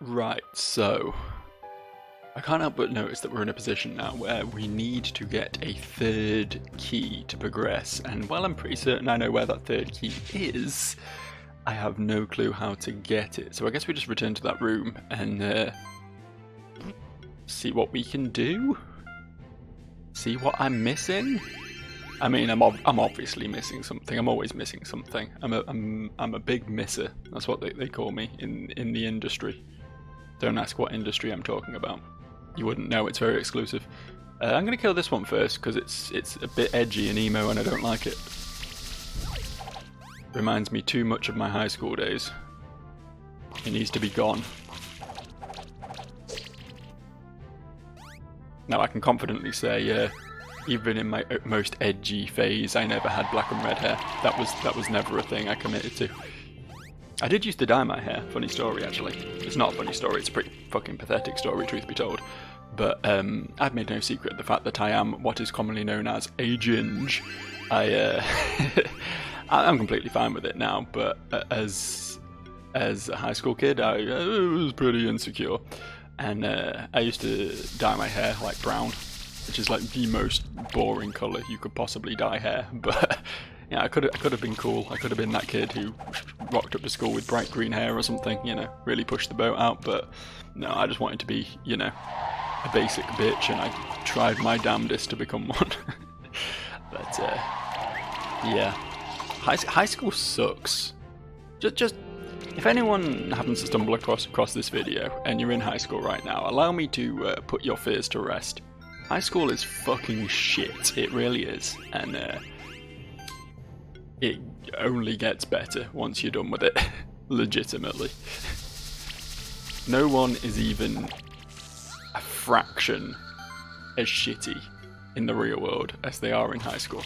Right, so I can't help but notice that we're in a position now where we need to get a third key to progress, and while I'm pretty certain I know where that third key is, I have no clue how to get it. So I guess we just return to that room and see what we can do? See what I'm missing? I mean, I'm obviously missing something. I'm always missing something. I'm a big misser. That's what they call me in the industry. Don't ask what industry I'm talking about. You wouldn't know. It's very exclusive. I'm gonna kill this one first because it's a bit edgy and emo, and I don't like it. Reminds me too much of my high school days. It needs to be gone. Now I can confidently say, even in my most edgy phase, I never had black and red hair. That was never a thing I committed to. I did used to dye my hair. Funny story, actually. It's not a funny story. It's a pretty fucking pathetic story, truth be told. But I've made no secret of the fact that I am what is commonly known as a ginge. I'm completely fine with it now. But as a high school kid, I was pretty insecure, and I used to dye my hair like brown, which is like the most boring colour you could possibly dye hair. But yeah, I could have been cool. I could have been that kid who rocked up to school with bright green hair or something, you know, really pushed the boat out. But no, I just wanted to be, you know, a basic bitch, and I tried my damnedest to become one. But yeah, high school sucks. Just if anyone happens to stumble across this video and you're in high school right now, allow me to put your fears to rest. High school is fucking shit. It really is, and it only gets better once you're done with it. Legitimately. No one is even a fraction as shitty in the real world as they are in high school.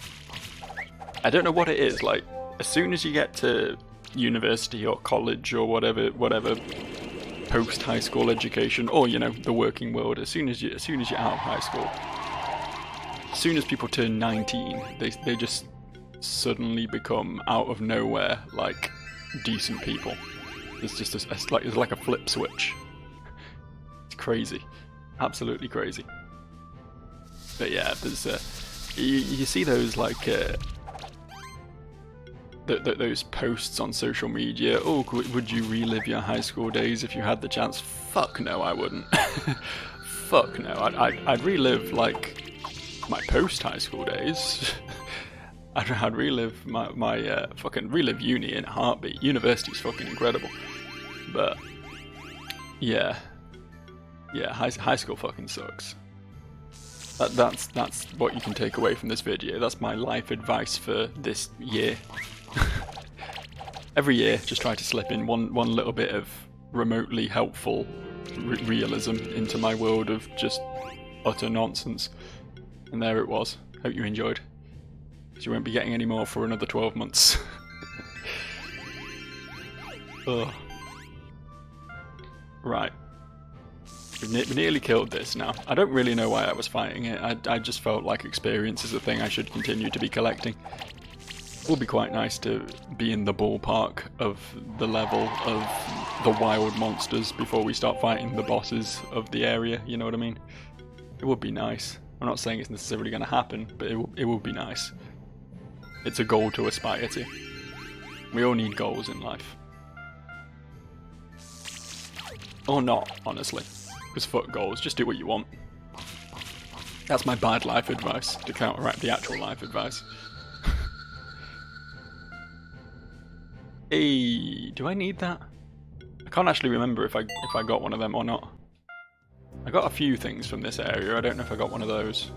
I don't know what it is, like, as soon as you get to university or college or whatever post-high school education, or, you know, the working world, as soon as you're out of high school, as soon as people turn 19, they just suddenly become out of nowhere like decent people. There's just it's like a flip switch. It's crazy, absolutely crazy. But yeah, there's you see those like those posts on social media. Oh, would you relive your high school days if you had the chance? Fuck no, I wouldn't. Fuck no, I'd relive like my post high school days. I'd relive my fucking relive uni in a heartbeat. University's fucking incredible. But yeah, high school fucking sucks. That's what you can take away from this video. That's my life advice for this year. Every year, just try to slip in one little bit of remotely helpful realism into my world of just utter nonsense. And there it was. Hope you enjoyed. You won't be getting any more for another 12 months. Ugh. Right. We nearly killed this now. I don't really know why I was fighting it. I just felt like experience is a thing I should continue to be collecting. It will be quite nice to be in the ballpark of the level of the wild monsters before we start fighting the bosses of the area, you know what I mean? It would be nice. I'm not saying it's necessarily going to happen, but it will be nice. It's a goal to aspire to. We all need goals in life. Or not, honestly. Because fuck goals, just do what you want. That's my bad life advice, to counteract the actual life advice. Hey, do I need that? I can't actually remember if I got one of them or not. I got a few things from this area, I don't know if I got one of those.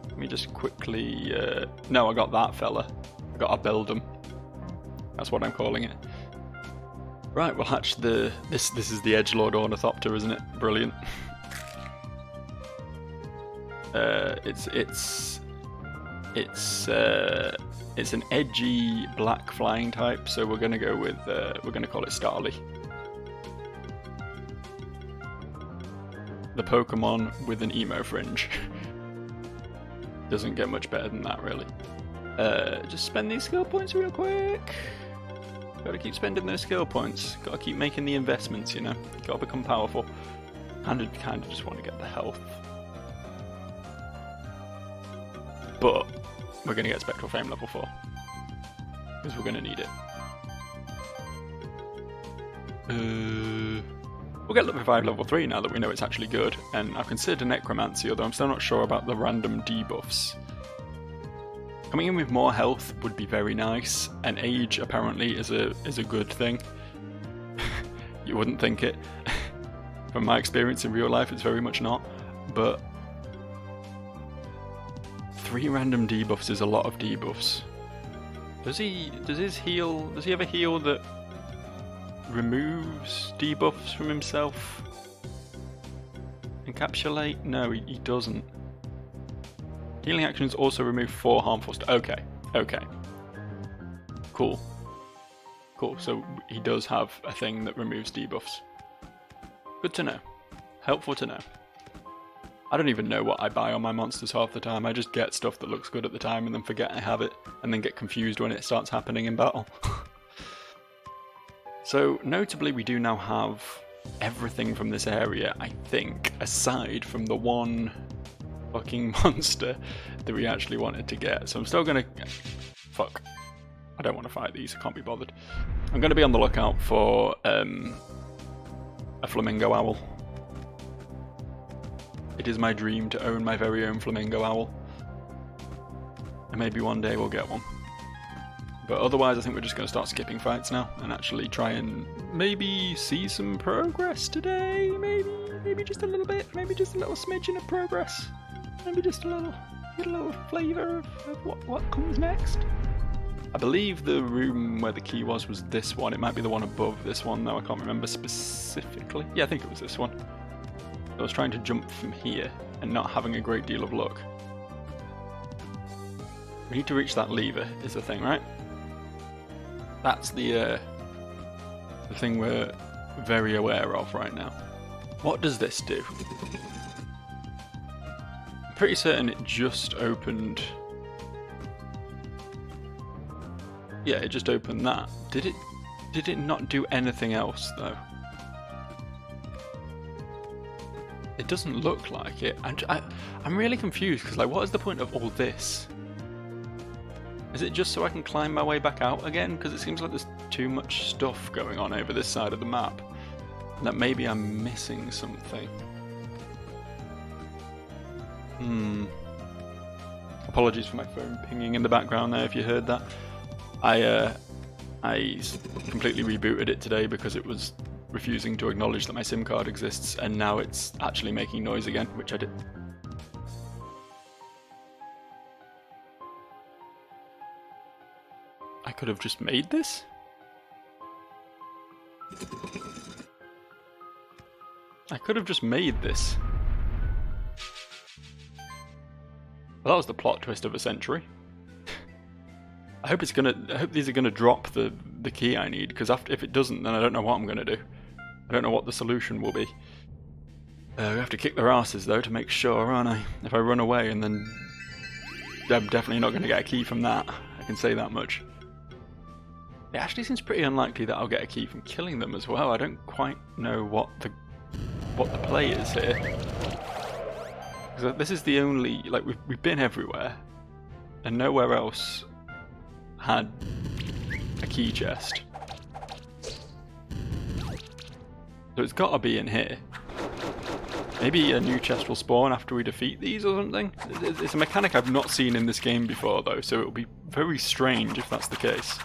Let me just quickly... no, I got that fella. I got a Beldum. That's what I'm calling it. Right, we'll hatch the... This is the Edgelord Ornithopter, isn't it? Brilliant. It's an edgy black flying type, so we're gonna go with we're gonna call it Starly. The Pokemon with an emo fringe. Doesn't get much better than that, really. Just spend these skill points real quick. Gotta keep spending those skill points. Gotta keep making the investments, you know. Gotta become powerful. Kind of just want to get the health. But we're gonna get Spectral Flame level 4. Because we're gonna need it. We'll get level 5 level 3 now that we know it's actually good. And I've considered Necromancy, although I'm still not sure about the random debuffs. Coming in with more health would be very nice, and age apparently is a good thing. You wouldn't think it. From my experience in real life, it's very much not. But 3 random debuffs is a lot of debuffs. Does he ever heal that removes debuffs from himself? Encapsulate? No, he doesn't. Healing actions also remove 4 harmful stuff. Okay. Cool. So he does have a thing that removes debuffs. Good to know. Helpful to know. I don't even know what I buy on my monsters half the time. I just get stuff that looks good at the time and then forget I have it, and then get confused when it starts happening in battle. So, notably, we do now have everything from this area, I think, aside from the one fucking monster that we actually wanted to get. So I'm still gonna... Fuck. I don't want to fight these, I can't be bothered. I'm gonna be on the lookout for a flamingo owl. It is my dream to own my very own flamingo owl. And maybe one day we'll get one. But otherwise I think we're just going to start skipping fights now and actually try and maybe see some progress today. Maybe just a little bit, maybe just a little smidgen of progress. Maybe just get a little flavour of what comes next. I believe the room where the key was this one. It might be the one above this one though, I can't remember specifically. Yeah, I think it was this one. I was trying to jump from here and not having a great deal of luck. We need to reach that lever is the thing, right? That's the thing we're very aware of right now. What does this do? I'm pretty certain it just opened... Yeah, it just opened that. Did it not do anything else though? It doesn't look like it. I'm really confused because like, what is the point of all this? Is it just so I can climb my way back out again? Because it seems like there's too much stuff going on over this side of the map. And that maybe I'm missing something. Apologies for my phone pinging in the background there if you heard that. I completely rebooted it today because it was refusing to acknowledge that my SIM card exists, and now it's actually making noise again, which I did. I could have just made this? I could have just made this. Well, that was the plot twist of a century. I hope these are gonna drop the key I need, because if it doesn't, then I don't know what I'm gonna do. I don't know what the solution will be. We have to kick their asses though to make sure, aren't I? If I run away and then I'm definitely not gonna get a key from that. I can say that much. It actually seems pretty unlikely that I'll get a key from killing them as well. I don't quite know what the play is here. Because this is the only, like, we've been everywhere, and nowhere else had a key chest. So it's got to be in here. Maybe a new chest will spawn after we defeat these or something. It's a mechanic I've not seen in this game before though, so it'll be very strange if that's the case.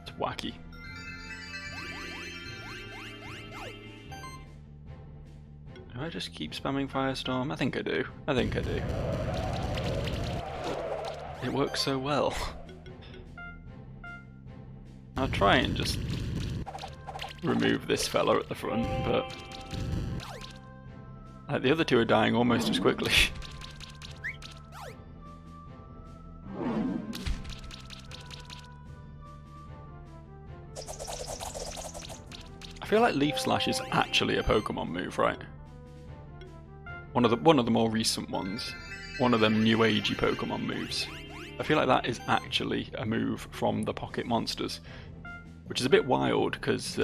It's wacky. Do I just keep spamming Firestorm? I think I do. It works so well. I'll try and just remove this fella at the front, but the other two are dying almost as quickly. I feel like Leaf Slash is actually a Pokemon move, right? one of the more recent ones, one of them new agey Pokemon moves. I feel like that is actually a move from the Pocket Monsters, which is a bit wild because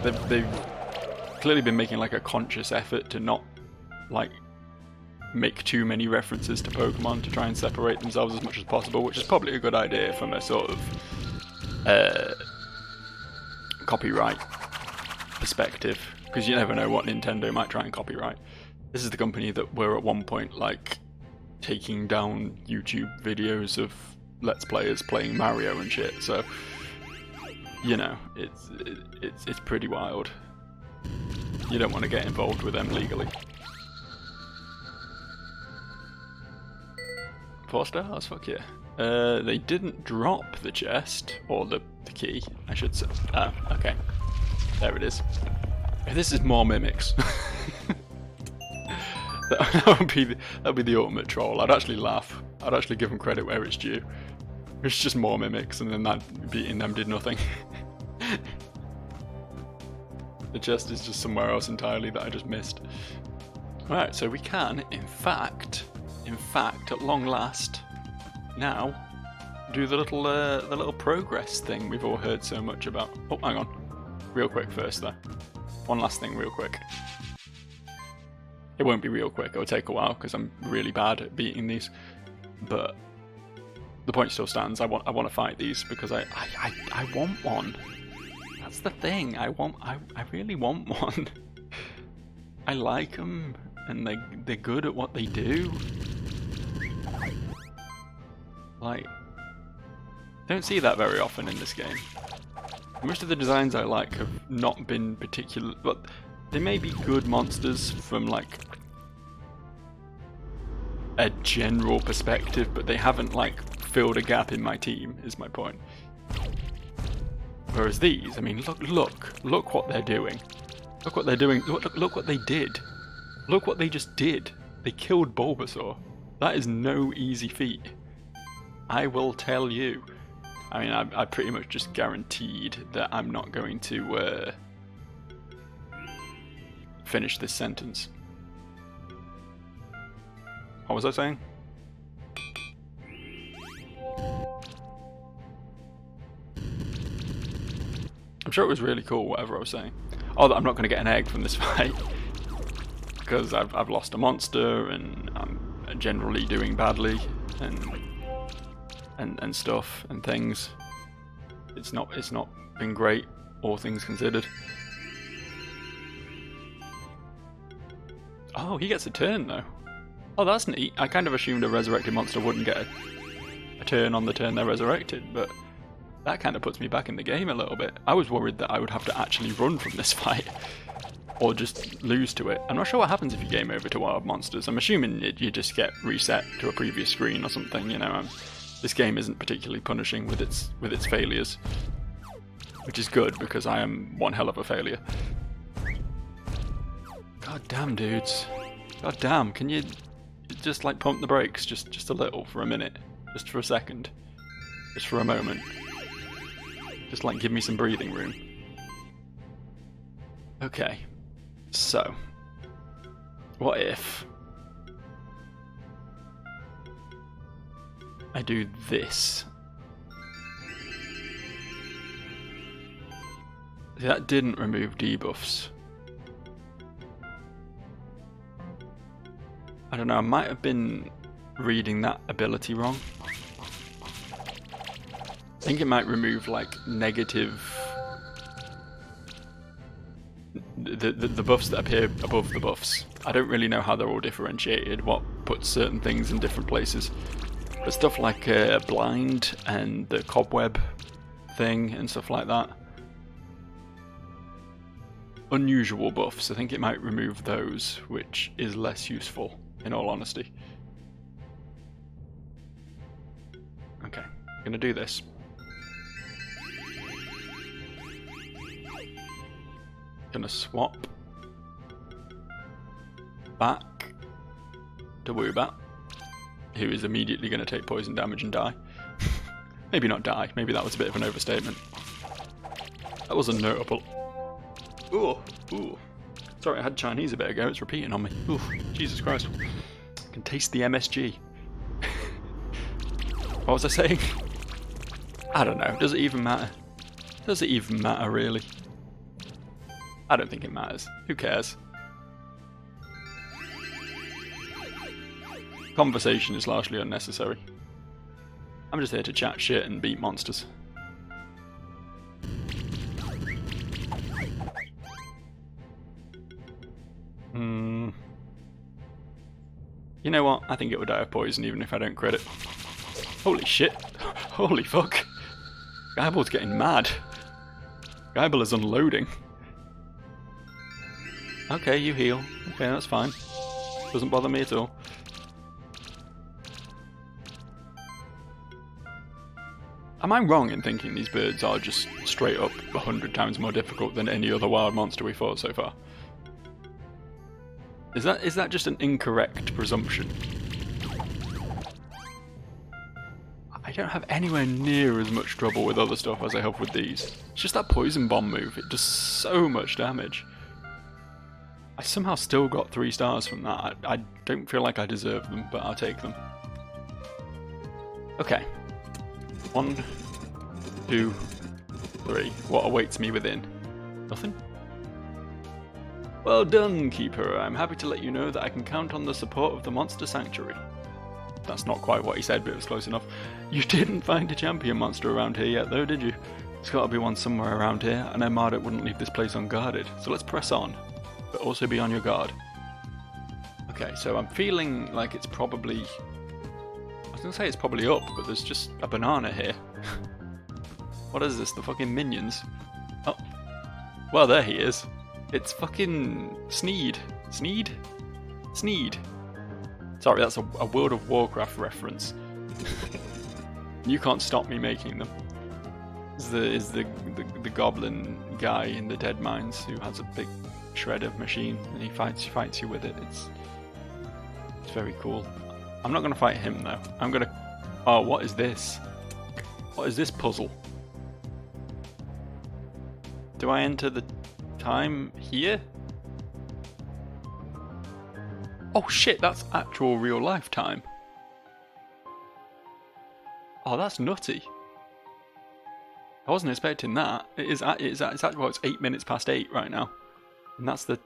they've clearly been making like a conscious effort to not like make too many references to Pokemon to try and separate themselves as much as possible, which is probably a good idea from a sort of copyright perspective, because you never know what Nintendo might try and copyright. This is the company that were at one point like taking down YouTube videos of Let's Players playing Mario and shit, so you know, it's pretty wild. You don't want to get involved with them legally. 4 stars? Fuck yeah. They didn't drop the chest, or the key, I should say. Ah, okay. There it is. This is more mimics. that would be the ultimate troll. I'd actually laugh. I'd actually give them credit where it's due. It's just more mimics, and then that beating them did nothing. The chest is just somewhere else entirely that I just missed. Right, so we can, in fact, at long last, now do the little progress thing we've all heard so much about. Oh, hang on, real quick first though. One last thing, real quick. It won't be real quick. It'll take a while because I'm really bad at beating these, but the point still stands. I want to fight these because I want one. That's the thing. I really want one. I like them, and they're good at what they do. Like, don't see that very often in this game. Most of the designs I like have not been particular, but they may be good monsters from like a general perspective, but they haven't like filled a gap in my team, is my point. Whereas these, I mean, look what they're doing. Look what they're doing. Look what they did. Look what they just did. They killed Bulbasaur. That is no easy feat. I will tell you. I mean, I pretty much just guaranteed that I'm not going to finish this sentence. What was I saying? I'm sure it was really cool, whatever I was saying. Oh, that I'm not going to get an egg from this fight. Because I've lost a monster, and I'm generally doing badly, and stuff, and things. It's not been great, all things considered. Oh, he gets a turn, though. Oh, that's neat. I kind of assumed a resurrected monster wouldn't get a turn on the turn they're resurrected, but that kind of puts me back in the game a little bit. I was worried that I would have to actually run from this fight, or just lose to it. I'm not sure what happens if you game over to wild monsters. I'm assuming you just get reset to a previous screen or something, you know. This game isn't particularly punishing with its failures, which is good because I am one hell of a failure. God damn, dudes. God damn, can you just like pump the brakes just a little for a minute? Just for a second. Just for a moment. Just like give me some breathing room. Okay. So, what if I do this? See, that didn't remove debuffs. I don't know, I might have been reading that ability wrong. I think it might remove like negative the buffs that appear above the buffs. I don't really know how they're all differentiated, what puts certain things in different places. But stuff like blind and the cobweb thing and stuff like that. Unusual buffs, I think it might remove those, which is less useful, in all honesty. Okay, I'm gonna do this. Gonna swap back to Woobat, who is immediately gonna take poison damage and die. Maybe not die, maybe that was a bit of an overstatement. That was a notable. Ooh, ooh. Sorry, I had Chinese a bit ago. It's repeating on me. Oof, Jesus Christ. I can taste the MSG. What was I saying? I don't know. Does it even matter? Does it even matter, really? I don't think it matters. Who cares? Conversation is largely unnecessary. I'm just here to chat shit and beat monsters. You know what? I think it would die of poison even if I don't crit it. Holy shit. Holy fuck. Guyball's getting mad. Guyball is unloading. Okay, you heal. Okay, that's fine. Doesn't bother me at all. Am I wrong in thinking these birds are just straight up 100 times more difficult than any other wild monster we fought so far? Is that just an incorrect presumption? I don't have anywhere near as much trouble with other stuff as I have with these. It's just that poison bomb move. It does so much damage. I somehow still got 3 stars from that. I don't feel like I deserve them, but I'll take them. Okay. 1, 2, 3. What awaits me within? Nothing? Well done, Keeper. I'm happy to let you know that I can count on the support of the Monster Sanctuary. That's not quite what he said, but it was close enough. You didn't find a champion monster around here yet, though, did you? There's got to be one somewhere around here. I know Marduk wouldn't leave this place unguarded, so let's press on. But also be on your guard. Okay, so I'm feeling like it's probably... I was going to say it's probably up, but there's just a banana here. What is this, the fucking minions? Oh. Well, there he is. It's fucking Sneed. Sneed? Sneed. Sorry, that's a World of Warcraft reference. You can't stop me making them. Is the goblin guy in the Dead Mines who has a big shredder machine and he fights you with it. It's very cool. I'm not gonna fight him though. I'm gonna... Oh, what is this? What is this puzzle? Do I enter the time here? Oh shit, that's actual real life time. Oh, that's nutty. I wasn't expecting that. It's actually, well, it's 8 minutes past 8 right now. And that's the...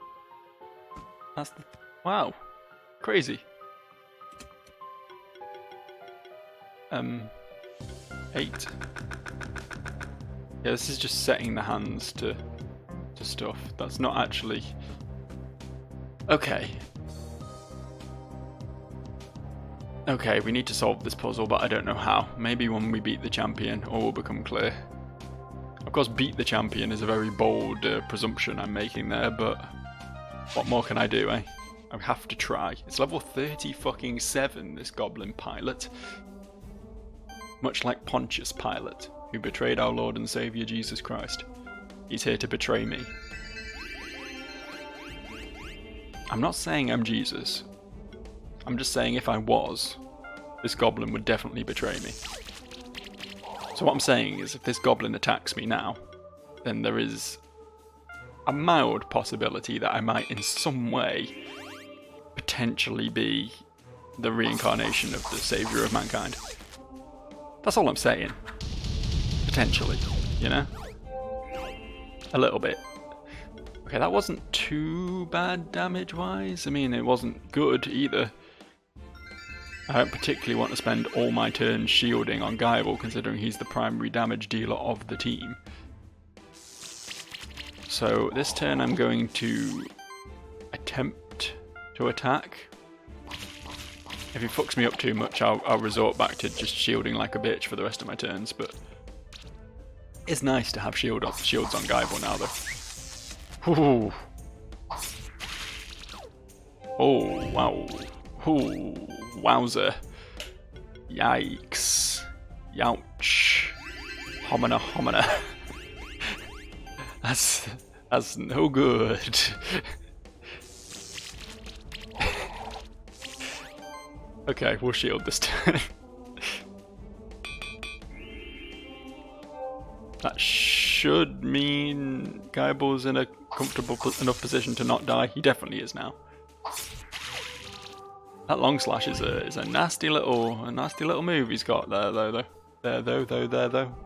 Wow. Crazy. 8. Yeah, this is just setting the hands to stuff. That's not actually... Okay. Okay, we need to solve this puzzle, but I don't know how. Maybe when we beat the champion, all will become clear. Of course, beat the champion is a very bold presumption I'm making there, but what more can I do, eh? I have to try. It's level 30-fucking-7, this goblin pilot. Much like Pontius Pilate, who betrayed our Lord and Saviour Jesus Christ. He's here to betray me. I'm not saying I'm Jesus. I'm just saying if I was, this goblin would definitely betray me. So what I'm saying is if this goblin attacks me now, then there is a mild possibility that I might in some way potentially be the reincarnation of the saviour of mankind. That's all I'm saying. Potentially, you know? A little bit. Okay, that wasn't too bad damage-wise. I mean, it wasn't good either. I don't particularly want to spend all my turns shielding on Guyball, considering he's the primary damage dealer of the team. So this turn I'm going to attempt to attack. If he fucks me up too much, I'll resort back to just shielding like a bitch for the rest of my turns, but it's nice to have shields on Guyball now, though. Ooh. Oh, wow. Ooh, wowzer. Yikes. Youch. Homina, homina. That's no good. Okay, we'll shield this turn. That should mean Guyball's in a comfortable enough position to not die. He definitely is now. That long slash is a nasty little move he's got there though. There though.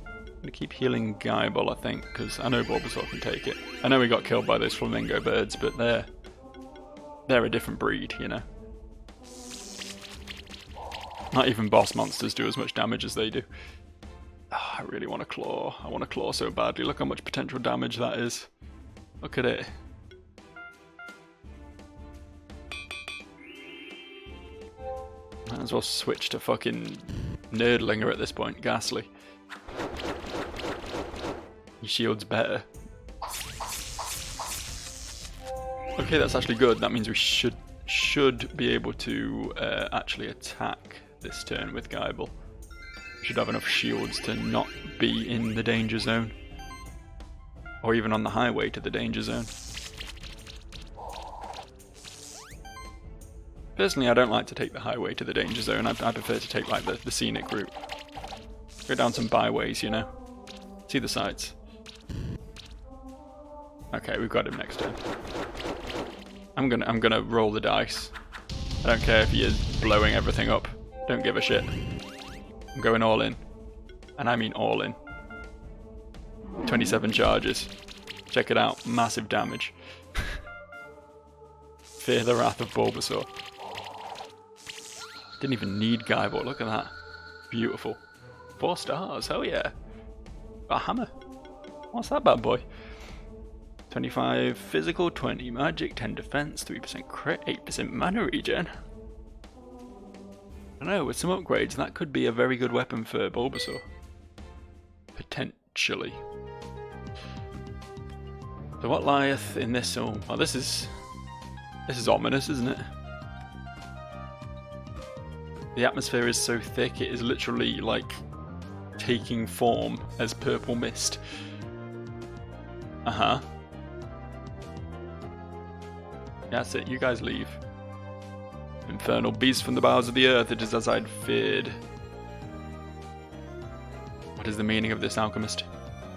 I'm gonna keep healing Guyball, I think, because I know Bulbasaur can take it. I know we got killed by those flamingo birds, but they're a different breed, you know. Not even boss monsters do as much damage as they do. Oh, I really want a claw. I want a claw so badly. Look how much potential damage that is. Look at it. Might as well switch to fucking Nerdlinger at this point. Ghastly. He shields better. Okay, that's actually good. That means we should be able to actually attack this turn with Guyball. Should have enough shields to not be in the danger zone. Or even on the highway to the danger zone. Personally, I don't like to take the highway to the danger zone. I prefer to take like the scenic route. Go down some byways, you know. See the sights. Okay, we've got him next turn. I'm gonna roll the dice. I don't care if he is blowing everything up. Don't give a shit. I'm going all in. And I mean all in. 27 charges. Check it out. Massive damage. Fear the wrath of Bulbasaur. Didn't even need Guyball. Look at that. Beautiful. 4 stars. Hell yeah. A hammer. What's that bad boy? 25 physical, 20 magic, 10 defense, 3% crit, 8% mana regen. I don't know, with some upgrades, that could be a very good weapon for Bulbasaur. Potentially. So what lieth in this? Oh, well, this is ominous, isn't it? The atmosphere is so thick, it is literally like taking form as purple mist. Uh-huh. That's it, you guys leave. Infernal beast from the bowels of the earth, it is as I'd feared. What is the meaning of this, alchemist?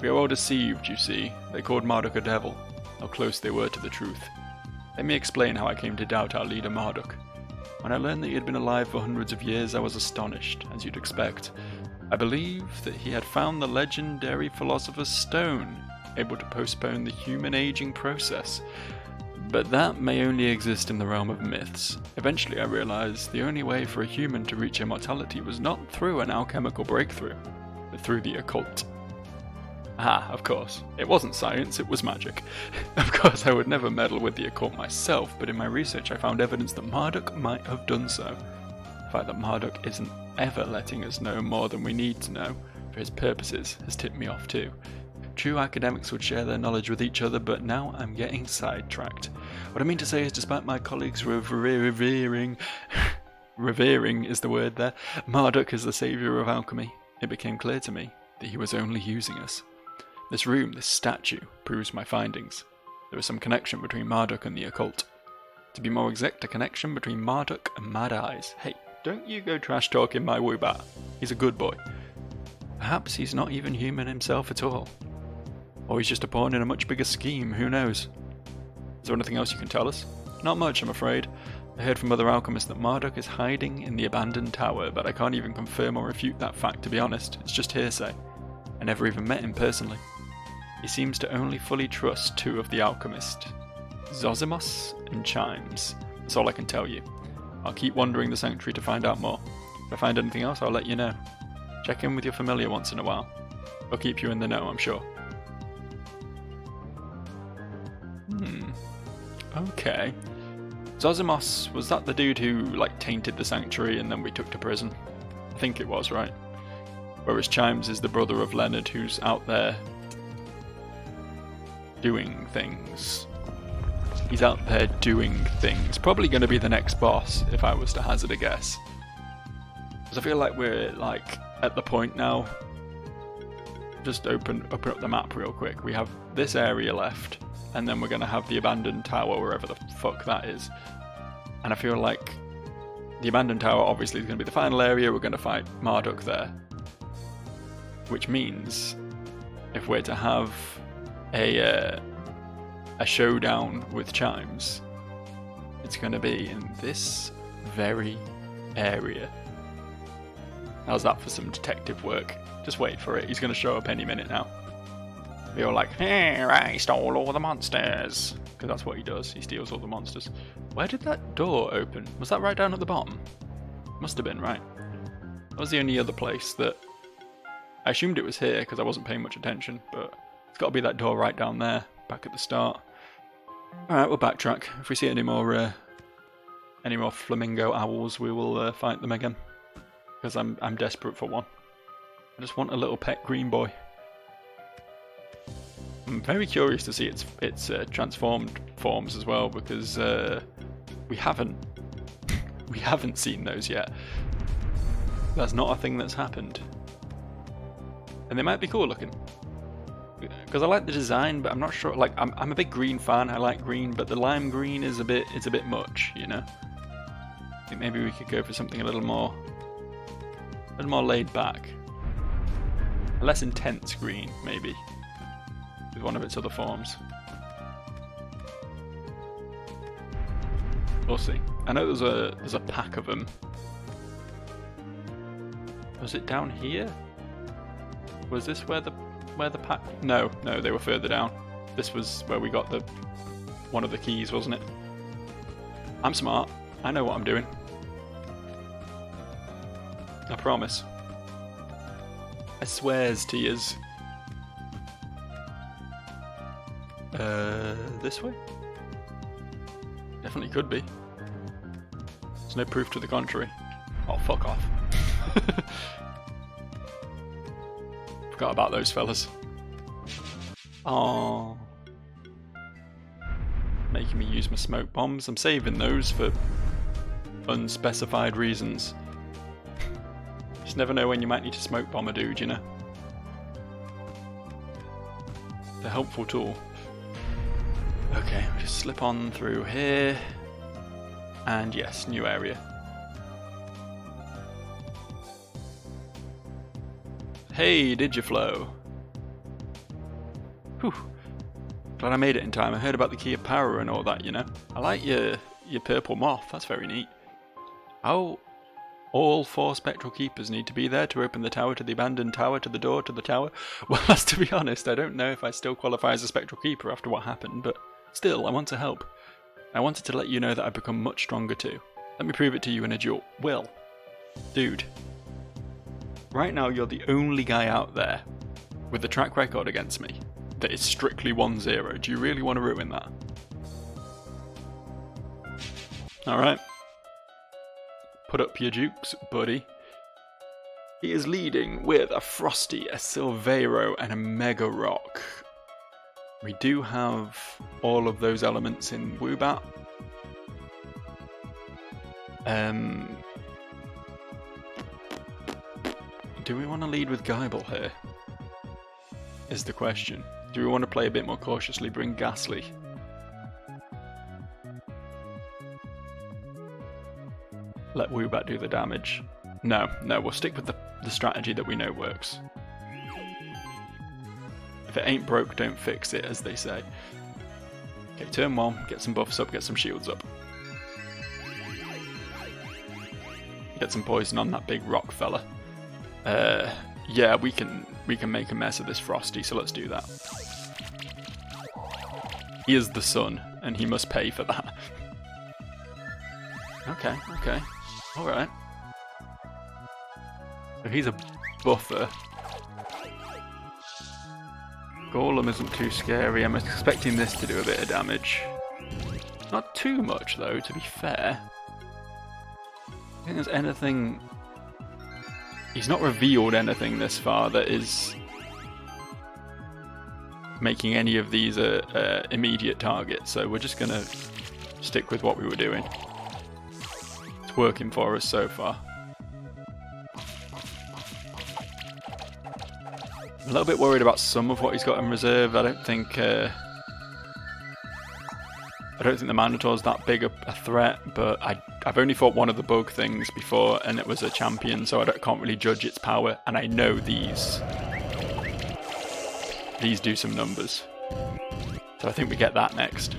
We are all deceived, you see. They called Marduk a devil. How close they were to the truth. Let me explain how I came to doubt our leader Marduk. When I learned that he had been alive for hundreds of years, I was astonished, as you'd expect. I believed that he had found the legendary philosopher's stone, able to postpone the human aging process. But that may only exist in the realm of myths. Eventually I realized the only way for a human to reach immortality was not through an alchemical breakthrough, but through the occult. Ah, of course. It wasn't science, it was magic. Of course, I would never meddle with the occult myself, but in my research I found evidence that Marduk might have done so. The fact that Marduk isn't ever letting us know more than we need to know for his purposes has tipped me off too. True academics would share their knowledge with each other, but now I'm getting sidetracked. What I mean to say is, despite my colleagues revering is the word there, Marduk is the saviour of alchemy, it became clear to me that he was only using us. This room, this statue, proves my findings. There is some connection between Marduk and the occult. To be more exact, a connection between Marduk and Mad Eyes. Hey, don't you go trash talking my Woobat. He's a good boy. Perhaps he's not even human himself at all. Or he's just a pawn in a much bigger scheme, who knows? Is there anything else you can tell us? Not much, I'm afraid. I heard from other alchemists that Marduk is hiding in the abandoned tower, but I can't even confirm or refute that fact, to be honest. It's just hearsay. I never even met him personally. He seems to only fully trust 2 of the alchemists, Zozimos and Chimes. That's all I can tell you. I'll keep wandering the sanctuary to find out more. If I find anything else, I'll let you know. Check in with your familiar once in a while. I'll keep you in the know, I'm sure. Okay. Zozimos, was that the dude who, like, tainted the sanctuary and then we took to prison? I think it was, right? Whereas Chimes is the brother of Leonard, who's out there doing things. He's out there doing things. Probably going to be the next boss, if I was to hazard a guess. Because I feel like we're, like, at the point now. Just open up the map real quick. We have this area left, and then we're going to have the abandoned tower, wherever the fuck that is. And I feel like the abandoned tower obviously is going to be the final area. We're going to fight Marduk there. Which means if we're to have a showdown with Chimes, it's going to be in this very area. How's that for some detective work? Just wait for it. He's going to show up any minute now. You're like, hey, I stole all the monsters. Because that's what he does. He steals all the monsters. Where did that door open? Was that right down at the bottom? Must have been, right? That was the only other place that... I assumed it was here because I wasn't paying much attention, but it's got to be that door right down there, back at the start. Alright, we'll backtrack. If we see any more flamingo owls, we will fight them again. Because I'm desperate for one. I just want a little pet green boy. I'm very curious to see its transformed forms as well, because we haven't seen those yet. That's not a thing that's happened, and they might be cool looking. Because I like the design, but I'm not sure. Like I'm a big green fan. I like green, but the lime green is a bit much, you know. I think maybe we could go for something a little more laid back, a less intense green, maybe. With one of its other forms. We'll see. I know there's a pack of them. Was it down here? Was this where the pack? No, they were further down. This was where we got one of the keys, wasn't it? I'm smart. I know what I'm doing. I promise. I swears to yous. This way? Definitely could be. There's no proof to the contrary. Oh, fuck off. Forgot about those fellas. Oh, making me use my smoke bombs. I'm saving those for unspecified reasons. Just never know when you might need to smoke bomb a dude, you know? They're a helpful tool. Okay, we'll just slip on through here. And yes, new area. Hey, Digiflow. Whew. Glad I made it in time. I heard about the key of power and all that, you know. I like your purple moth. That's very neat. Oh, all 4 spectral keepers need to be there to open the tower to the abandoned tower to the door to the tower. Well, as to be honest, I don't know if I still qualify as a spectral keeper after what happened, but still, I want to help. I wanted to let you know that I've become much stronger too. Let me prove it to you in a duel. Will. Dude. Right now, you're the only guy out there with the track record against me that is strictly 1-0. Do you really want to ruin that? Alright. Put up your dukes, buddy. He is leading with a Frosty, a Silvero, and a Mega Rock. We do have all of those elements in Woobat. Do we want to lead with Geibel here? Is the question. Do we want to play a bit more cautiously, bring Ghastly? Let Woobat do the damage. No, we'll stick with the strategy that we know works. If it ain't broke, don't fix it, as they say. Okay, turn 1, get some buffs up, get some shields up. Get some poison on that big rock fella. Yeah, we can make a mess of this Frosty, so let's do that. He is the sun, and he must pay for that. Okay. Alright. So he's a buffer. Golem isn't too scary. I'm expecting this to do a bit of damage. Not too much, though, to be fair. I think there's anything... He's not revealed anything this far that is making any of these immediate targets, so we're just going to stick with what we were doing. It's working for us so far. I'm a little bit worried about some of what he's got in reserve. I don't think the Minotaur's that big a threat, but I've only fought one of the bug things before, and it was a champion, so I can't really judge its power, and I know these these do some numbers. So I think we get that next.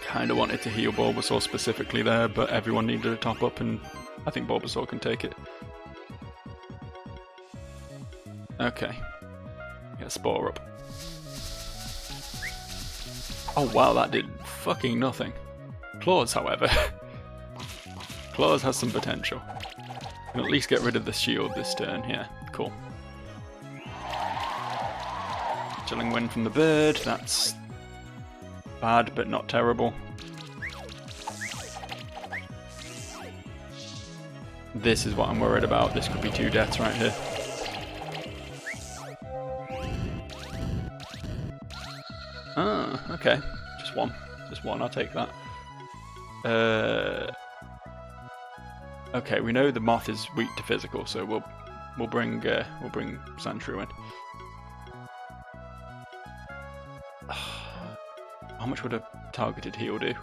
Kinda wanted to heal Bulbasaur specifically there, but everyone needed a top up, and I think Bulbasaur can take it. Okay. Get a Spore up. Oh wow, that did fucking nothing. Claws, however. Claws has some potential. Can at least get rid of the shield this turn. Yeah, cool. Chilling Wind from the bird. That's bad, but not terrible. This is what I'm worried about. This could be 2 deaths right here. Ah, okay. Just one. Just one, I'll take that. Okay, we know the moth is weak to physical, so we'll bring Sandshrew in. How much would a targeted heal do?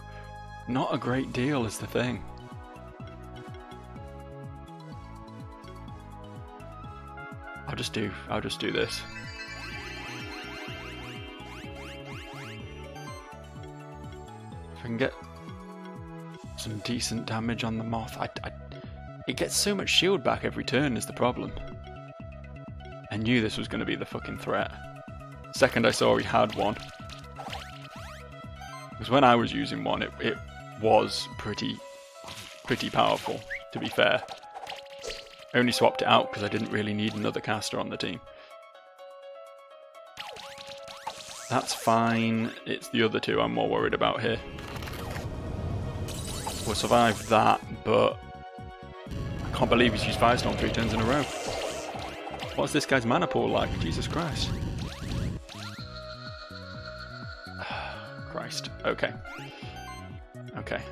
Not a great deal is the thing. I'll just do this. If I can get some decent damage on the moth, it gets so much shield back every turn is the problem. I knew this was going to be the fucking threat. Second I saw he had one. Because when I was using one, it was pretty powerful, to be fair. I only swapped it out because I didn't really need another caster on the team. That's fine. It's the other two I'm more worried about here. We'll survive that, but I can't believe he's used Firestorm 3 turns in a row. What's this guy's mana pool like? Jesus Christ. Christ. Okay. Okay.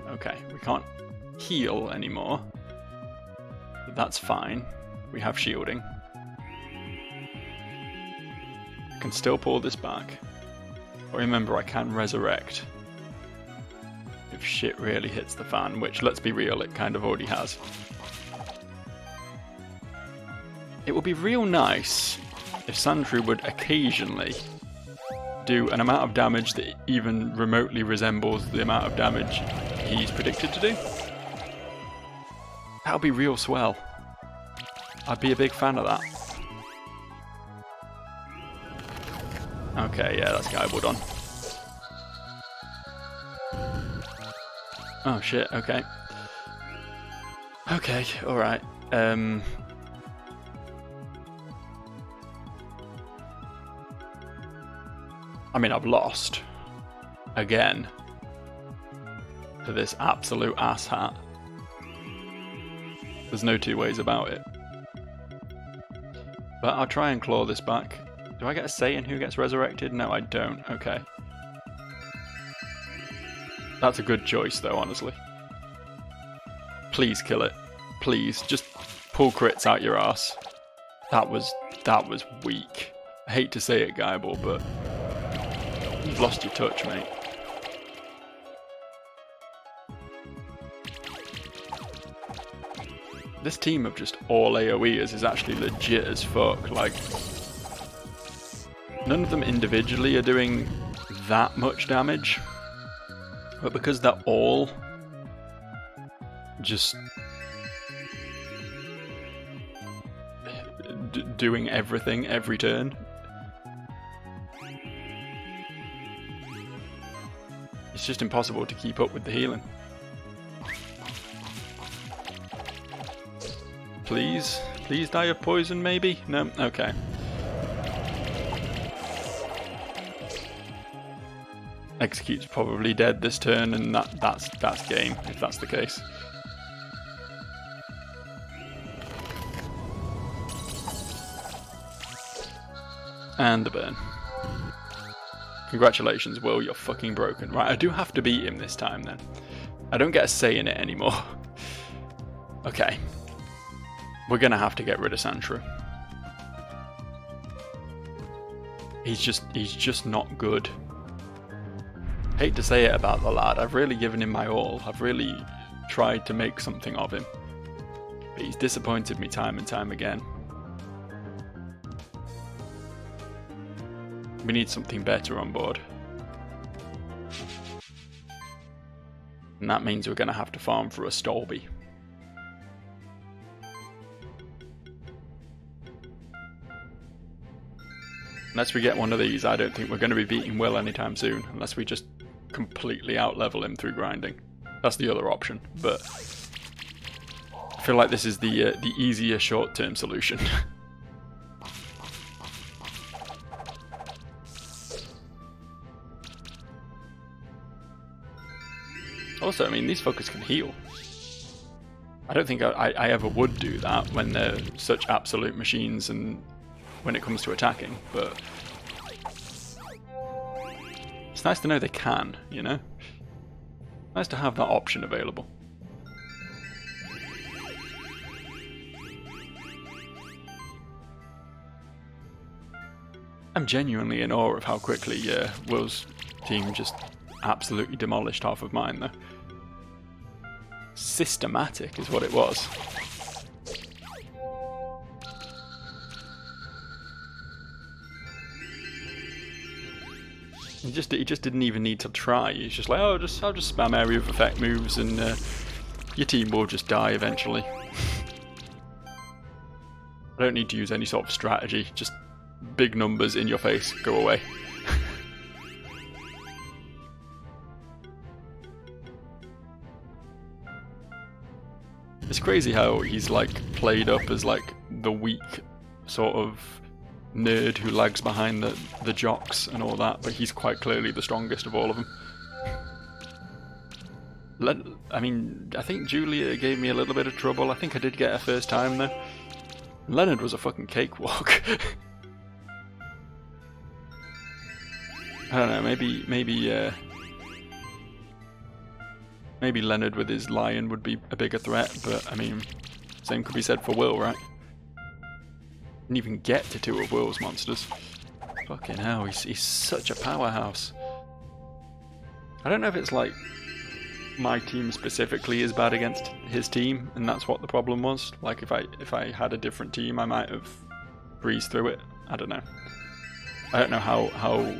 We can't heal anymore. But that's fine. We have shielding. I can still pull this back. But remember, I can resurrect. If shit really hits the fan, which, let's be real, it kind of already has. It would be real nice if Sandshrew would occasionally do an amount of damage that even remotely resembles the amount of damage he's predicted to do. That would be real swell. I'd be a big fan of that. Okay, yeah, that's Guybledon. Oh shit, okay. Okay, alright. I mean, I've lost. Again. To this absolute asshat. There's no two ways about it. But I'll try and claw this back. Do I get a say in who gets resurrected? No, I don't. Okay. That's a good choice, though, honestly. Please kill it. Please, just pull crits out your ass. That was weak. I hate to say it, Guyball, but you've lost your touch, mate. This team of just all AoEers is actually legit as fuck. Like, none of them individually are doing that much damage, but because they're all just doing everything every turn, it's just impossible to keep up with the healing. Please? Please die of poison, maybe? No? Okay. Execute's probably dead this turn, and that's game, if that's the case. And the burn. Congratulations, Will, you're fucking broken. Right, I do have to beat him this time, then. I don't get a say in it anymore. Okay. We're gonna have to get rid of Sandshrew. He's just not good. Hate to say it about the lad. I've really given him my all. I've really tried to make something of him. But he's disappointed me time and time again. We need something better on board. And that means we're going to have to farm for a Stolby. Unless we get one of these, I don't think we're going to be beating Will anytime soon, unless we just completely out-level him through grinding. That's the other option, but I feel like this is the easier short-term solution. Also, I mean, these fuckers can heal. I don't think I ever would do that when they're such absolute machines and when it comes to attacking, but it's nice to know they can, you know? Nice to have that option available. I'm genuinely in awe of how quickly Will's team just absolutely demolished half of mine, though. Systematic is what it was. He just didn't even need to try. He's just like, oh, I'll just spam area of effect moves, and your team will just die eventually. I don't need to use any sort of strategy. Just big numbers in your face, go away. It's crazy how he's like played up as like the weak sort of nerd who lags behind the jocks and all that, but he's quite clearly the strongest of all of them. I mean, I think Julia gave me a little bit of trouble. I think I did get her first time though. Leonard was a fucking cakewalk. I don't know, maybe Leonard with his lion would be a bigger threat, but I mean, same could be said for Will, right? Didn't even get to two of Will's monsters. Fucking hell, he's such a powerhouse. I don't know if it's like my team specifically is bad against his team, and that's what the problem was. Like if I had a different team, I might have breezed through it. I don't know. I don't know how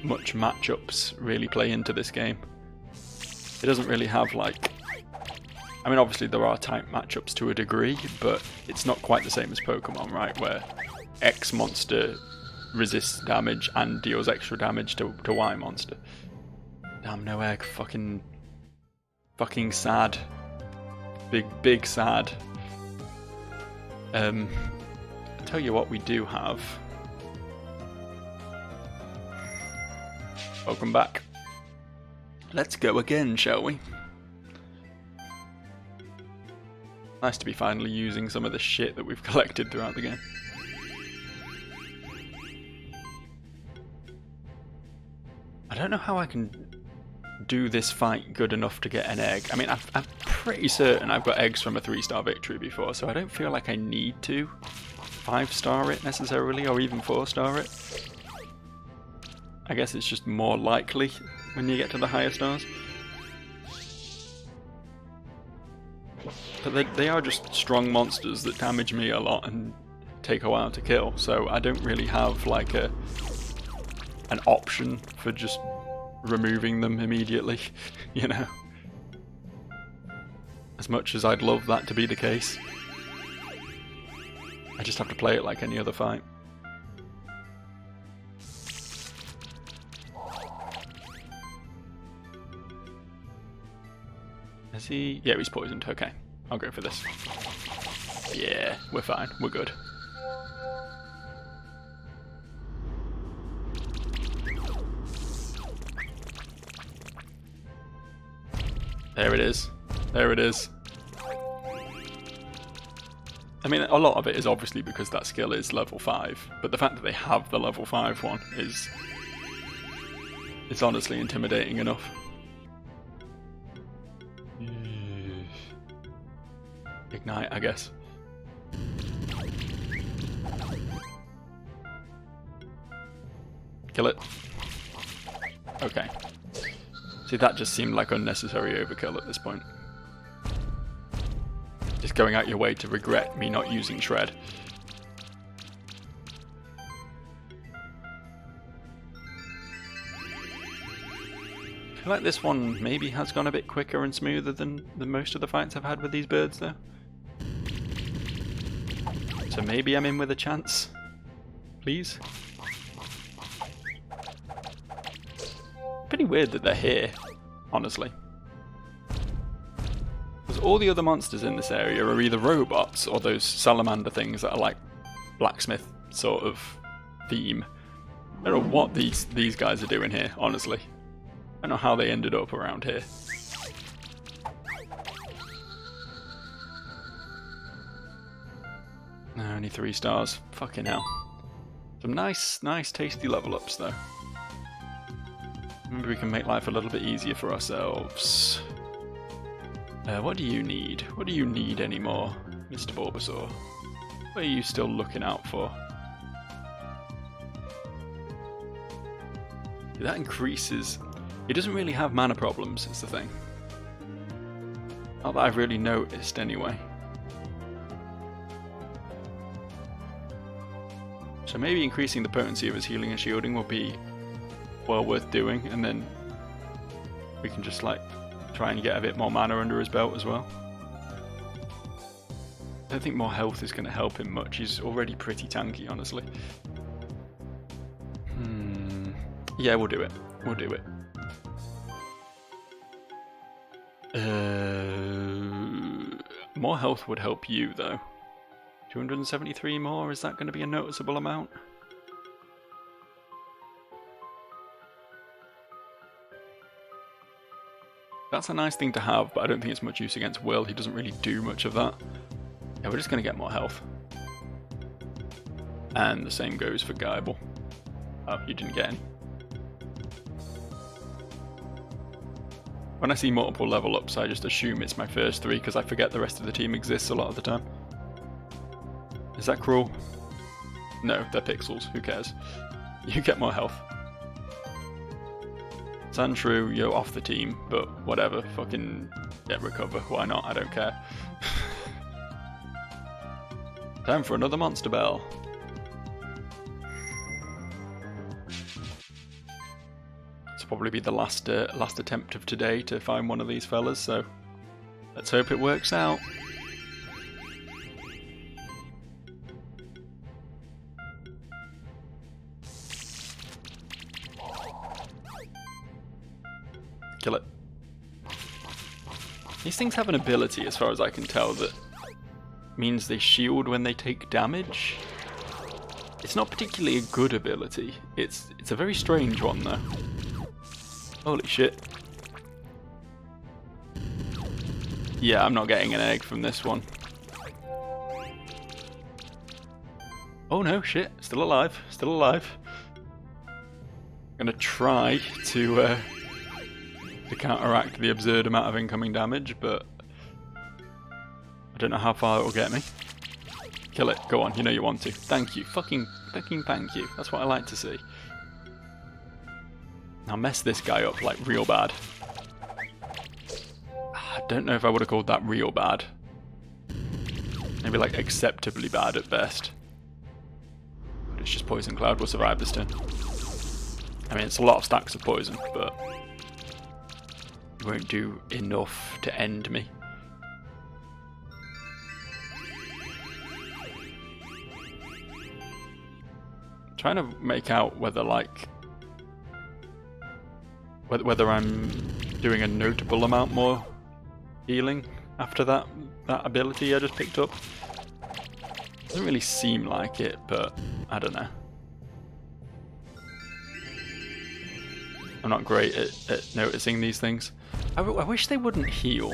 much matchups really play into this game. It doesn't really have like... I mean, obviously there are type matchups to a degree, but it's not quite the same as Pokemon, right? Where X monster resists damage and deals extra damage to Y monster. Damn, no egg. Fucking sad. Big sad. I'll tell you what we do have. Welcome back. Let's go again, shall we? Nice to be finally using some of the shit that we've collected throughout the game. I don't know how I can do this fight good enough to get an egg. I mean, I'm pretty certain I've got eggs from a 3-star victory before, so I don't feel like I need to 5-star it necessarily, or even 4-star it. I guess it's just more likely when you get to the higher stars. But they are just strong monsters that damage me a lot and take a while to kill, so I don't really have like an option for just removing them immediately, you know? As much as I'd love that to be the case. I just have to play it like any other fight. Is he? Yeah, he's poisoned. Okay, I'll go for this. Yeah, we're fine. We're good. There it is. There it is. I mean, a lot of it is obviously because that skill is level 5, but the fact that they have the level 5 one is honestly intimidating enough. Ignite, I guess. Kill it. Okay. See, that just seemed like unnecessary overkill at this point. just going out your way to regret me not using Shred. I feel like this one maybe has gone a bit quicker and smoother than most of the fights I've had with these birds though. So maybe I'm in with a chance. Please? Pretty weird that they're here, honestly. Because all the other monsters in this area are either robots or those salamander things that are like blacksmith sort of theme. I don't know what these guys are doing here, honestly. I don't know how they ended up around here. No, only 3 stars. Fucking hell. Some nice tasty level ups though. Maybe we can make life a little bit easier for ourselves. What do you need? What do you need anymore, Mr. Bulbasaur? What are you still looking out for? That increases... He doesn't really have mana problems, is the thing. Not that I've really noticed, anyway. So maybe increasing the potency of his healing and shielding will be well worth doing, and then we can just like try and get a bit more mana under his belt as well. I don't think more health is going to help him much. He's already pretty tanky, honestly. Yeah, we'll do it. We'll do it. More health would help you, though. 273 more, is that going to be a noticeable amount? That's a nice thing to have, but I don't think it's much use against Will. He doesn't really do much of that. Yeah, we're just going to get more health. And the same goes for Geibel. Oh, you didn't get any. When I see multiple level ups, I just assume it's my first 3 because I forget the rest of the team exists a lot of the time. Is that cruel? No, they're pixels. Who cares? You get more health. Sandshrew, you're off the team, but whatever. Fucking get recover. Why not? I don't care. Time for another monster bell. Probably be the last attempt of today to find one of these fellas, so let's hope it works out. Kill it. These things have an ability, as far as I can tell, that means they shield when they take damage. It's not particularly a good ability. It's a very strange one though. Holy shit. Yeah, I'm not getting an egg from this one. Oh no, shit. Still alive. Still alive. I'm gonna try to counteract the absurd amount of incoming damage, but I don't know how far it will get me. Kill it. Go on. You know you want to. Thank you. Fucking thank you. That's what I like to see. Now mess this guy up like real bad. I don't know if I would have called that real bad. Maybe like acceptably bad at best. But it's just Poison Cloud will survive this turn. I mean, it's a lot of stacks of poison, but it won't do enough to end me. I'm trying to make out whether whether I'm doing a notable amount more healing after that ability I just picked up. Doesn't really seem like it, but I don't know. I'm not great at noticing these things. I wish they wouldn't heal.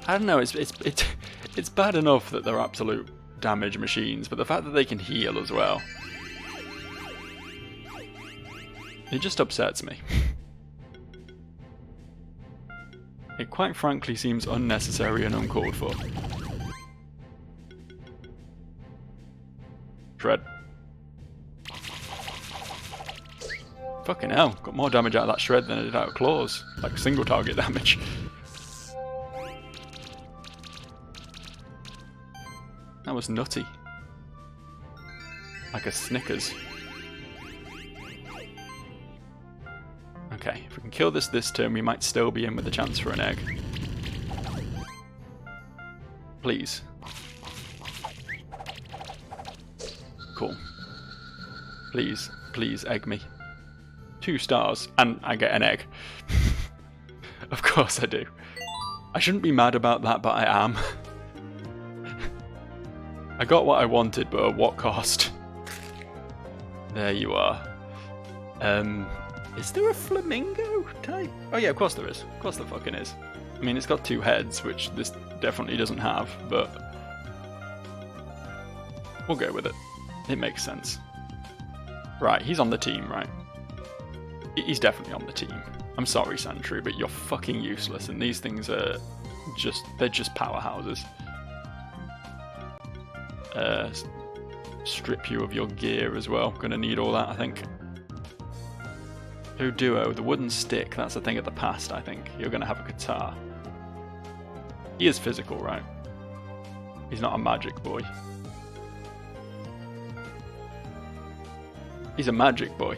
I don't know, it's bad enough that they're absolute damage machines, but the fact that they can heal as well, it just upsets me. It quite frankly seems unnecessary and uncalled for. Shred. Fucking hell, got more damage out of that shred than I did out of claws. Like single target damage. That was nutty. Like a Snickers. Okay, if we can kill this turn, we might still be in with a chance for an egg. Please. Cool. Please, please egg me. 2 stars, and I get an egg. Of course I do. I shouldn't be mad about that, but I am. I got what I wanted, but at what cost? There you are. Is there a flamingo type? Oh yeah, of course there is. Of course there fucking is. I mean, it's got 2 heads, which this definitely doesn't have, but we'll go with it. It makes sense. Right, he's on the team, right? He's definitely on the team. I'm sorry, Sandshrew, but you're fucking useless, and these things are they're just powerhouses. Strip you of your gear as well. Gonna need all that, I think. Oh, duo, the wooden stick, that's a thing of the past, I think. You're gonna have a guitar. He is physical, right? He's not a magic boy. He's a magic boy.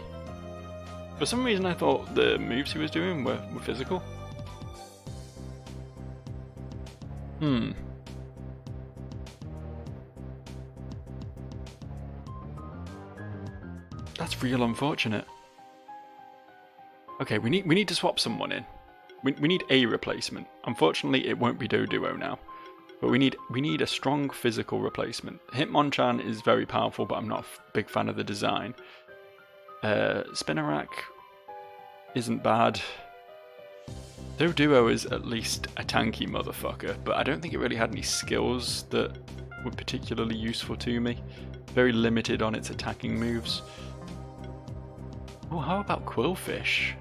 For some reason I thought the moves he was doing were physical. That's real unfortunate. Okay, we need to swap someone in. We need a replacement. Unfortunately, it won't be Duo now. But we need a strong physical replacement. Hitmonchan is very powerful, but I'm not a big fan of the design. Spinarak isn't bad. Duo is at least a tanky motherfucker, but I don't think it really had any skills that were particularly useful to me. Very limited on its attacking moves. Oh, how about Quillfish?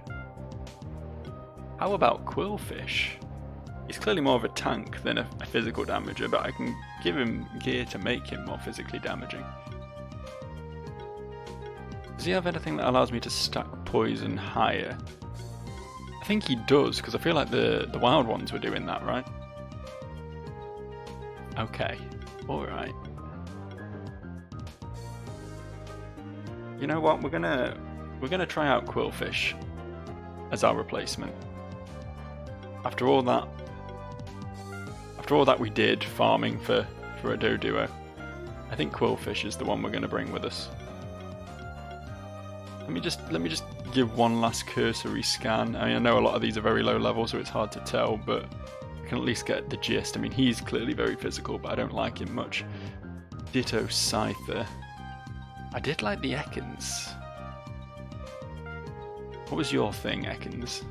How about Quillfish? He's clearly more of a tank than a physical damager, but I can give him gear to make him more physically damaging. Does he have anything that allows me to stack poison higher? I think he does, because I feel like the wild ones were doing that, right? Okay, alright. You know what, we're gonna try out Quillfish as our replacement. After all that we did farming for a Duo, I think Quillfish is the one we're gonna bring with us. Let me just give one last cursory scan. I mean, I know a lot of these are very low level, so it's hard to tell, but I can at least get the gist. I mean, he's clearly very physical, but I don't like him much. Ditto Scyther. I did like the Ekans. What was your thing, Ekans?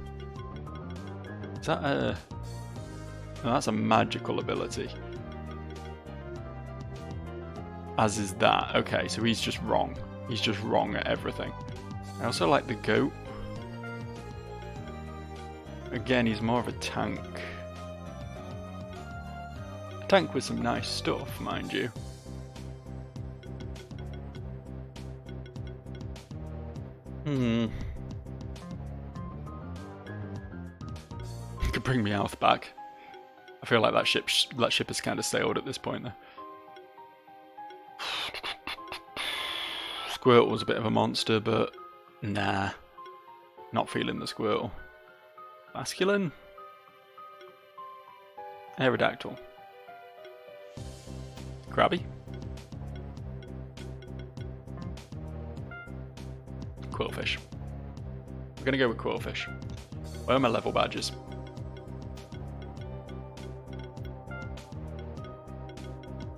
Is that a... No, that's a magical ability. As is that. Okay, so he's just wrong. He's just wrong at everything. I also like the goat. Again, he's more of a tank. A tank with some nice stuff, mind you. You could bring Meowth back. I feel like that ship has kind of sailed at this point, though. Squirtle was a bit of a monster, but nah, not feeling the Squirtle. Basculin, Aerodactyl, Krabby, Quillfish. We're gonna go with Quillfish. Where are my level badges?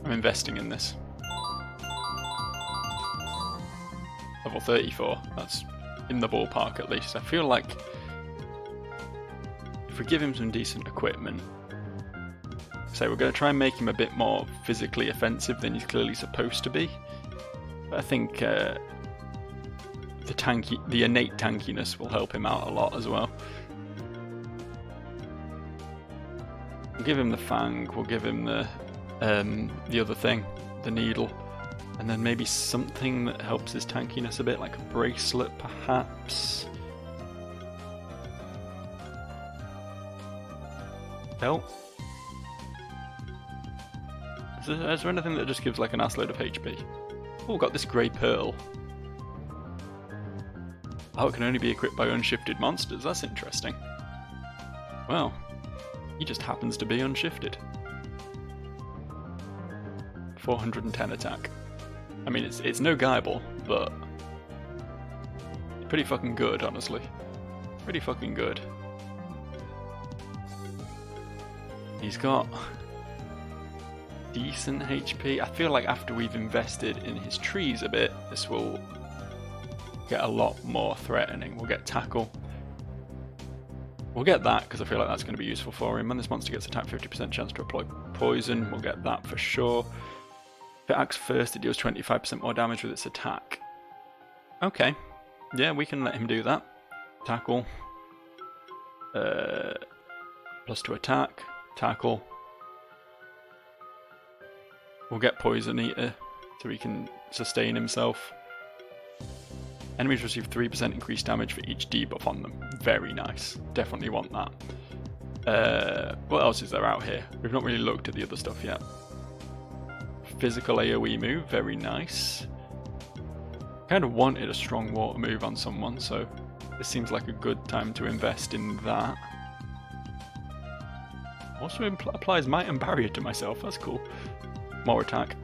I'm investing in this. Level 34, that's in the ballpark at least. I feel like if we give him some decent equipment, so we're going to try and make him a bit more physically offensive than he's clearly supposed to be. But I think the innate tankiness will help him out a lot as well. We'll give him the Fang, we'll give him the other thing, the Needle. And then maybe something that helps his tankiness a bit, like a bracelet perhaps. Belt. Is there anything that just gives like an ass load of HP? Oh, got this grey pearl. Oh, it can only be equipped by unshifted monsters. That's interesting. Well, he just happens to be unshifted. 410 attack. I mean, it's no Geibel, but pretty fucking good, honestly. Pretty fucking good. He's got decent HP. I feel like after we've invested in his trees a bit, this will get a lot more threatening. We'll get tackle. We'll get that because I feel like that's going to be useful for him. When this monster gets attacked, 50% chance to apply poison. We'll get that for sure. If it acts first, it deals 25% more damage with its attack. Okay. Yeah, we can let him do that. Tackle. +2 attack. Tackle. We'll get Poison Eater so he can sustain himself. Enemies receive 3% increased damage for each debuff on them. Very nice. Definitely want that. What else is there out here? We've not really looked at the other stuff yet. Physical AoE move. Very nice. Kind of wanted a strong water move on someone, so this seems like a good time to invest in that. Also applies Might and Barrier to myself. That's cool. More attack.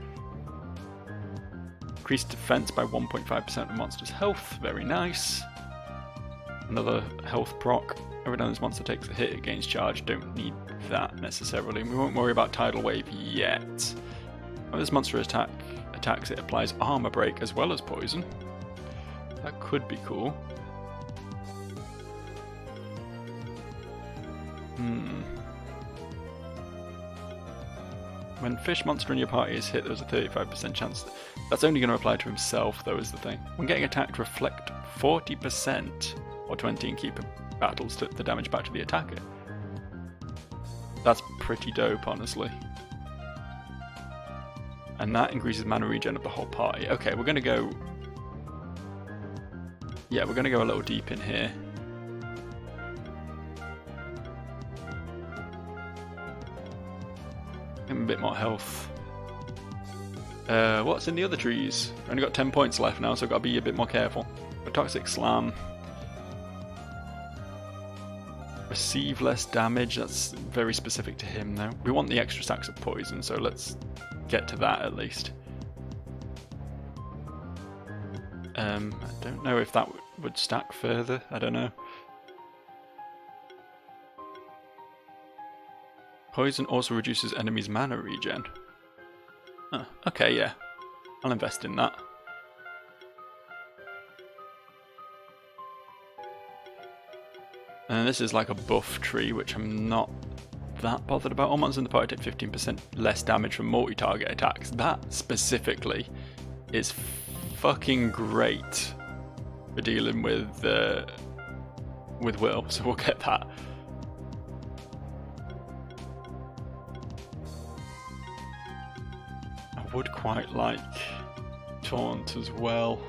Increased defense by 1.5% of monster's health. Very nice. Another health proc. Every time this monster takes a hit, it gains charge. Don't need that necessarily. We won't worry about Tidal Wave yet. When this monster attacks, it applies Armor Break as well as Poison. That could be cool. When fish monster in your party is hit, there's a 35% chance. That's only going to apply to himself, though, is the thing. When getting attacked, reflect 40% or 20 in keeper battles to the damage back to the attacker. That's pretty dope, honestly. And that increases mana regen of the whole party. Okay, we're going to go... Yeah, we're going to go a little deep in here. Give him a bit more health. What's in the other trees? Only got 10 points left now, so I've got to be a bit more careful. A Toxic Slam. Receive less damage. That's very specific to him, though. We want the extra stacks of poison, so let's get to that at least. I don't know if that would stack further. I don't know. Poison also reduces enemies' mana regen. Oh, okay, yeah. I'll invest in that. And this is like a buff tree, which I'm not that bothered about. All monsters in the party take 15% less damage from multi-target attacks. That specifically is fucking great for dealing with Will, so we'll get that. I would quite like Taunt as well.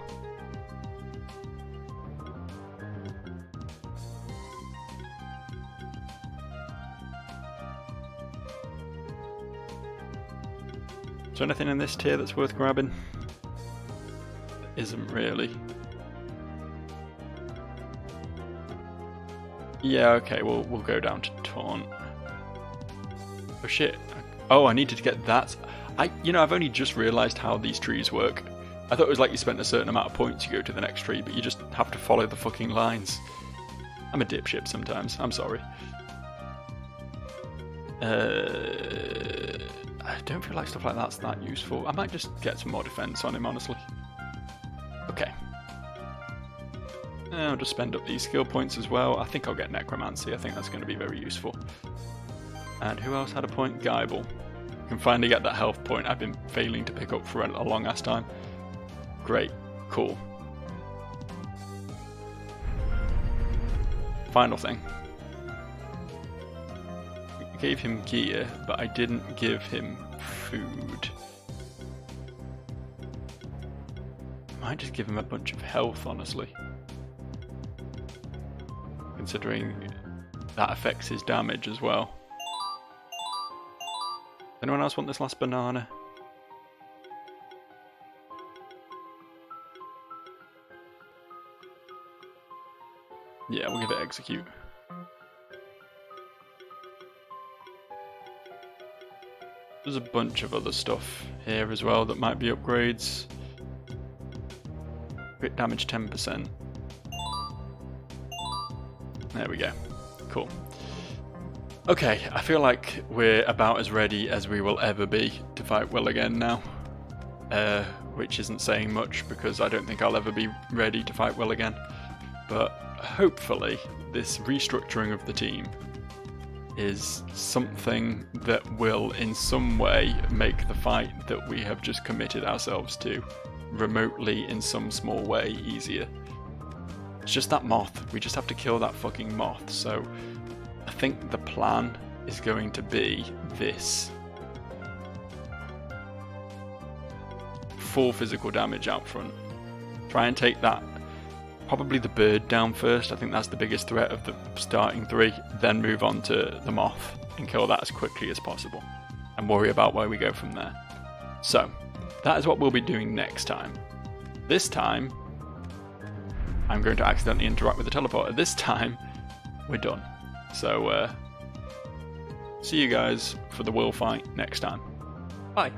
Is there anything in this tier that's worth grabbing? There isn't really. Yeah, okay, we'll go down to Taunt. Oh shit. Oh, I needed to get that. I've only just realised how these trees work. I thought it was like you spent a certain amount of points to go to the next tree, but you just have to follow the fucking lines. I'm a dipshit sometimes, I'm sorry. I don't feel like stuff like that's that useful. I might just get some more defense on him, honestly. Okay. I'll just spend up these skill points as well. I think I'll get Necromancy. I think that's going to be very useful. And who else had a point? Geibel. I can finally get that health point I've been failing to pick up for a long ass time. Great. Cool. Final thing. I gave him gear, but I didn't give him food. I might just give him a bunch of health, honestly. Considering that affects his damage as well. Anyone else want this last banana? Yeah, we'll give it execute. There's a bunch of other stuff here as well that might be upgrades. Crit damage 10%. There we go. Cool. Okay, I feel like we're about as ready as we will ever be to fight Will again now. Which isn't saying much because I don't think I'll ever be ready to fight Will again. But hopefully this restructuring of the team is something that will in some way make the fight that we have just committed ourselves to remotely in some small way easier. It's just that moth. We just have to kill that fucking moth. So I think the plan is going to be this. Full physical damage out front. Try and take that, probably the bird down first. I think that's the biggest threat of the starting three. Then move on to the moth and kill that as quickly as possible. And worry about where we go from there. So, that is what we'll be doing next time. This time, I'm going to accidentally interact with the teleporter. This time, we're done. So, see you guys for the Will fight next time. Bye.